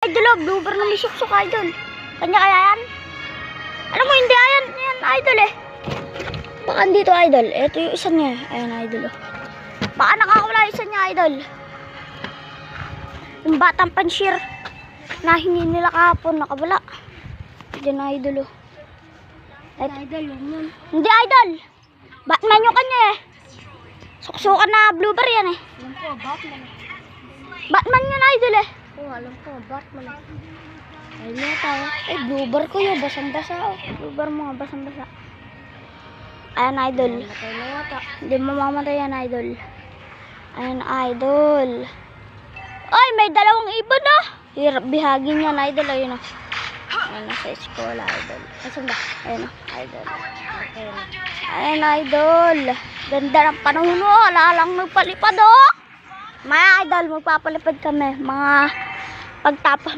idol, oh. Blooper na may suksok, idol. Kanya kaya yan? Alam mo, hindi ayan. Yan, idol, eh. Baka dito, idol. Ito yung isa niya. Ayan, idol, oh. Baka nakakawala isa niya, idol. Yung batang panshir na hindi nila kahapon, nakawala. Diyan, idol, oh. Idol, yun. Hindi, idol. Batman yung kanya, eh. Suksukan na blooper yan, eh. Alam ko, Batman. Batman yun, idol, eh. Oo, alam ko, Batman. Ayun nga tayo. Eh, blooper ko yun. Basang-basa, oh. Blooper mo, basang-basa. Ayan, idol. Matay na yata. Hindi mamamatay yan, idol. Ayan, idol. Ay, may dalawang ibon, ah. Hirap bihagin yan, idol. Ayun, ah. Ayan, nasa eskwela, idol. Asan ba? Ayan, ah, idol. Ayan, idol. Ganda ng panahon, oh. Alalang magpalipad, oh. Mga idol, magpapalipad kami. Mga pagtapos